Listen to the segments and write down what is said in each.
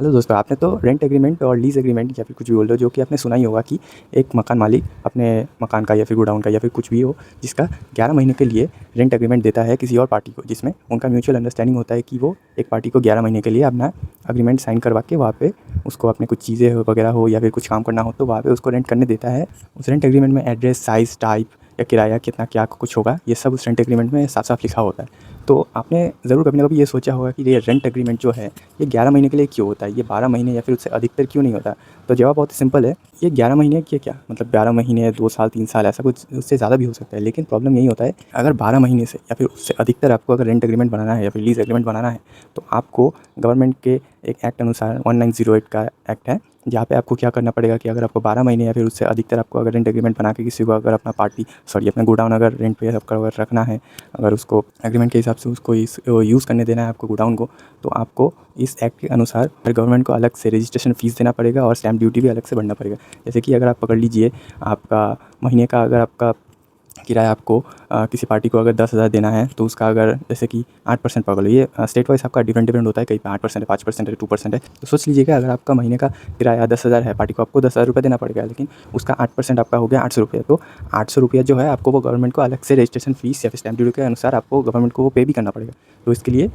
Hello दोस्तों, आपने तो रेंट एग्रीमेंट और लीज़ एग्रीमेंट या फिर कुछ भी बोल लो, जो कि आपने सुना ही होगा कि एक मकान मालिक अपने मकान का या फिर गोडाउन का या फिर कुछ भी हो, जिसका 11 महीने के लिए रेंट एग्रीमेंट देता है किसी और पार्टी को, जिसमें उनका म्यूचुअल अंडरस्टैंडिंग होता है कि वो एक पार्टी को 11 महीने के लिए अपना एग्रीमेंट साइन करवा के वहाँ पे उसको अपने कुछ चीज़ें वगैरह हो या फिर कुछ काम करना हो तो वहाँ पे उसको रेंट करने देता है। उस रेंट एग्रीमेंट में एड्रेस, साइज़, टाइप या किराया कितना क्या कुछ होगा, ये सब उस रेंट एग्रीमेंट में साफ-साफ लिखा होता है। तो आपने ज़रूर कभी ना कभी ये सोचा होगा कि ये रेंट एग्रीमेंट जो है, ये 11 महीने के लिए क्यों होता है? ये 12 महीने या फिर उससे अधिकतर क्यों नहीं होता? तो जवाब बहुत ही सिंपल है, ये 11 महीने के क्या मतलब 11 महीने, 2 साल, 3 साल ऐसा कुछ उससे ज़्यादा भी हो सकता है। लेकिन प्रॉब्लम यही होता है, अगर 12 महीने से या फिर उससे अधिकतर आपको अगर रेंट एग्रीमेंट बनाना है या फिर लीज़ एग्रीमेंट बनाना है, तो आपको गवर्नमेंट के एक एक्ट अनुसार 1908 का एक्ट है, जहाँ पे आपको क्या करना पड़ेगा कि अगर आपको 12 महीने या फिर उससे अधिकतर आपको अगर रेंट एग्रीमेंट बना के किसी को अगर अपना गोडाउन अगर रेंट पे आपका अगर रखना है, अगर उसको एग्रीमेंट के हिसाब से उसको यूज़ करने देना है आपको गोडाउन को, तो आपको इस एक्ट के अनुसार गवर्नमेंट को अलग से रजिस्ट्रेशन फ़ीस देना पड़ेगा और स्टैम्प ड्यूटी भी अलग से भरना पड़ेगा। जैसे कि अगर आप पकड़ लीजिए, आपका महीने का अगर आपका किराया आपको किसी पार्टी को अगर 10,000 देना है, तो उसका अगर जैसे कि 8% पकड़ लो, ये स्टेट वाइज़ आपका डिफरेंट होता है, कहीं पे 8% है, 5% है, 2% है। तो सोच लीजिएगा, अगर आपका महीने का किराया 10,000 है, पार्टी को आपको 10,000 रुपये देना पड़ेगा, लेकिन उसका 8% आपका हो गया 800 रुपये। तो 800 रुपया जो है आपको वो गवर्नमेंट को अलग से रजिस्ट्रेशन फ़ीस या फिर स्टैम्प ड्यूटी के अनुसार आपको गवर्नमेंट को वो पे भी करना पड़ेगा। तो इसके लिए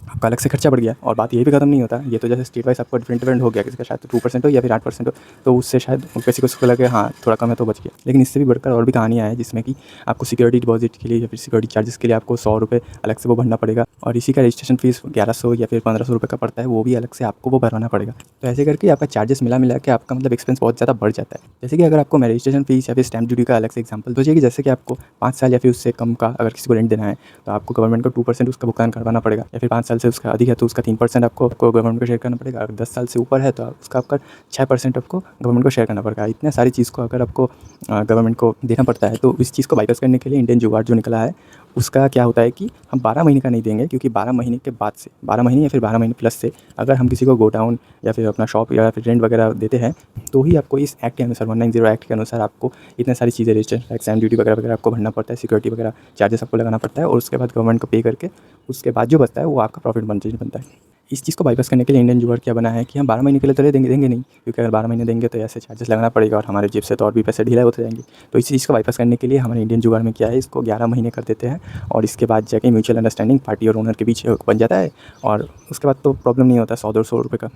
आपका अलग से खर्चा बढ़ गया। और बात ये भी खत्म नहीं होता, ये तो जैसे स्टेट वाइज़ आपको डिफरेंट हो गया, किसी का शायद 2% हो या फिर 8% हो, तो उससे शायद किसी को उसको लगे हाँ थोड़ा कम है तो बच गया। लेकिन इससे भी बढ़कर और भी कहानियाँ हैं, जिसमें कि आपको सिक्योरिटी डिपॉजिट के लिए या फिर सिक्योरिटी चार्जेस के लिए आपको 100 रुपये अलग से वो भरना पड़ेगा, और इसी का रजिस्ट्रेशन फ़ीस 1100 या फिर 1500 रुपये का पड़ता है, वो भी अलग से आपको वो भरवाना पड़ेगा। तो ऐसे करके आपका चार्जेस मिला के आपका मतलब एक्सपेंस बहुत ज़्यादा बढ़ जाता है। जैसे कि अगर आपको मैं रजिस्ट्रेशन फ़ीस या फिर स्टैम्प ड्यूटी का अलग से एग्जाम्पल सोचिए कि जैसे कि आपको 5 साल या फिर उससे कम का अगर किसी को रेंट देना है, तो आपको गवर्नमेंट को 2% उसका भुगतान करवाना पड़ेगा, या फिर 5 साल से उसका अधिक है तो उसका 3% आपको गवर्नमेंट को शेयर करना पड़ेगा। अगर 10 साल से ऊपर है तो उसका आपका 6% आपको गवर्नमेंट को शेयर करना पड़ेगा। इतने सारी चीज़ को अगर आपको गवर्नमेंट को देना पड़ता है, तो इस चीज़ को बाईपास करने के लिए इंडियन जुगाड़ जो निकला है, उसका क्या होता है कि हम 12 महीने का नहीं देंगे, क्योंकि 12 महीने के बाद से 12 महीने या फिर 12 महीने प्लस से अगर हम किसी को गोडाउन या फिर अपना शॉप या फिर रेंट वगैरह देते हैं, तो ही आपको इस एक्ट के अनुसार 1908 एक्ट के अनुसार आपको इतने सारी चीज़ें रजिस्ट्रेशन टैक्स, स्टैम्प ड्यूटी वगैरह आपको भरना पड़ता है, सिक्योरिटी वगैरह चार्जेस आपको लगाना पड़ता है, और उसके बाद गवर्नमेंट को पे करके उसके बाद जो बचता है वो आपका प्रॉफिट बनता है। इस चीज़ को बाईपास करने के लिए इंडियन जुगाड़ क्या बना है कि हम 12 महीने के लिए तो देंगे नहीं, क्योंकि अगर 12 महीने देंगे तो ऐसे चार्जेस लगाना पड़ेगा और हमारे जेब से तो और भी पैसे ढीला होते जाएंगे। तो इस चीज़ को बाईपास करने के लिए हमारे इंडियन जुगाड़ में क्या है, इसको 11 महीने कर देते हैं, और इसके बाद जाके म्यूचुअल अंडरस्टैंडिंग पार्टी और ओनर के बीच बन जाता है, और उसके बाद तो प्रॉब्लम नहीं होता। 100-150 रुपये का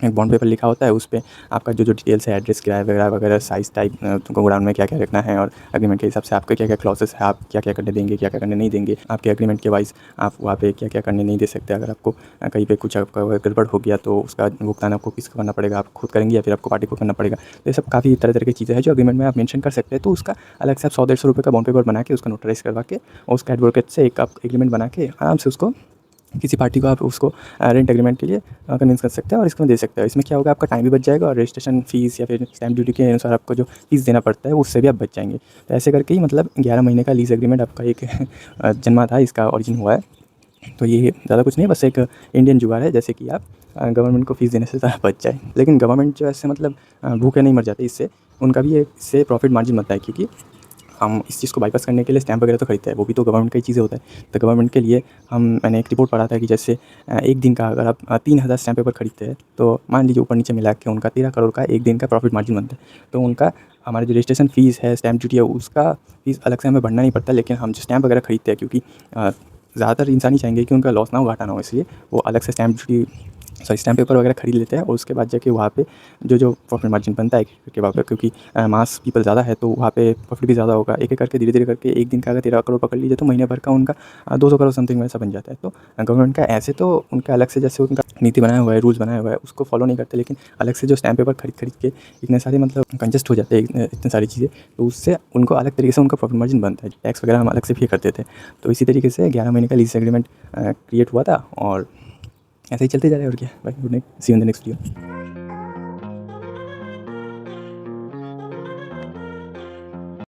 एक बॉन्ड पेपर लिखा होता है, उस पे आपका जो डिटेल्स है, एड्रेस, किराया वगैरह, साइज़, टाइप, तुमको गोडाउन में क्या-क्या रखना है, और एग्रीमेंट के हिसाब से आपके क्या-क्या क्लॉज़ेस है, आप क्या-क्या करने देंगे, क्या-क्या करने नहीं देंगे, आपके एग्रीमेंट के वाइज़ आप वहाँ पे क्या-क्या करने नहीं दे सकते। अगर आपको कहीं पे कुछ आपका गड़बड़ हो गया तो उसका भुगतान आपको किसको करना पड़ेगा, आप खुद करेंगे या फिर आपको पार्टी को करना पड़ेगा। तो ये सब काफ़ी तरह-तरह की चीज़ें हैं जो एग्रीमेंट में आप मेंशन कर सकते हैं। तो उसका अलग से आप 100-150 रुपये का बॉन्ड पेपर बना के उसका नोटराइज़ करवा के और उसका एडवोकेट से एक आप एग्रीमेंट बना के आराम से उसको किसी पार्टी को आप उसको रेंट एग्रीमेंट के लिए कन्विंस कर सकते हैं और इसको दे सकते हैं। इसमें क्या होगा, आपका टाइम भी बच जाएगा और रजिस्ट्रेशन फ़ीस या फिर स्टैम्प ड्यूटी के अनुसार आपको जो फ़ीस देना पड़ता है उससे भी आप बच जाएंगे। तो ऐसे करके ही मतलब 11 महीने का लीज़ एग्रीमेंट आपका एक जन्मा था, इसका ऑरिजिन हुआ है। तो ये ज़्यादा कुछ नहीं, बस एक इंडियन जुगाड़ है, जैसे कि आप गवर्नमेंट को फ़ीस देने से ज़्यादा बच जाए। लेकिन गवर्नमेंट जो ऐसे मतलब भूखे नहीं मर जाते इससे, उनका भी एक इससे प्रॉफिट मार्जिन बनता है, क्योंकि हम इस चीज़ को बाईपास करने के लिए स्टैम्प वगैरह तो खरीदते हैं, वो भी तो गवर्नमेंट की चीज़ें होता है। तो गवर्नमेंट के लिए मैंने एक रिपोर्ट पढ़ा था कि जैसे एक दिन का अगर आप 3,000 स्टैम्प पेपर खरीदते हैं, तो मान लीजिए ऊपर नीचे मिला के उनका 13 करोड़ का एक दिन का प्रॉफिट मार्जिन बनता है। तो उनका हमारी जो रजिस्ट्रेशन फ़ीस है, स्टैम्प ड्यूटी है, उसका फ़ीस अलग से हमें भरना नहीं पड़ता। लेकिन हम जो स्टैम्प वगैरह खरीदते हैं, क्योंकि ज़्यादातर इंसान ही चाहेंगे कि उनका लॉस ना हो, घाटा ना हो, इसलिए वो अलग से स्टैम्प पेपर वगैरह खरीद लेते हैं, और उसके बाद जाके वहाँ पे जो प्रॉफिट मार्जिन बनता है के वहाँ पे, क्योंकि मास पीपल ज़्यादा है तो वहाँ पे प्रॉफिट भी ज़्यादा होगा। एक-एक करके धीरे-धीरे करके एक दिन का अगर 13 करोड़ पकड़ लीजिए, तो महीने भर का उनका 200 करोड़ समथिंग वैसा बन जाता है। तो गवर्नमेंट का ऐसे तो उनका अलग से जैसे उनका नीति बनाया हुआ है, रूल्स बनाया हुआ है, उसको फॉलो नहीं करते, लेकिन अलग से जो स्टैम्प पेपर खरीद के इतने सारे मतलब कंजस्ट हो जाते हैं इतनी सारी चीज़ें, तो उससे उनको अलग तरीके से उनका प्रॉफिट मार्जिन बनता है। टैक्स वगैरह हम अलग से पे करते थे। तो इसी तरीके से 11 महीने का लीज़ एग्रीमेंट क्रिएट हुआ था, और ऐसे ही चलते जा रहे हैं। और क्या भाई, good night, see you in the next video.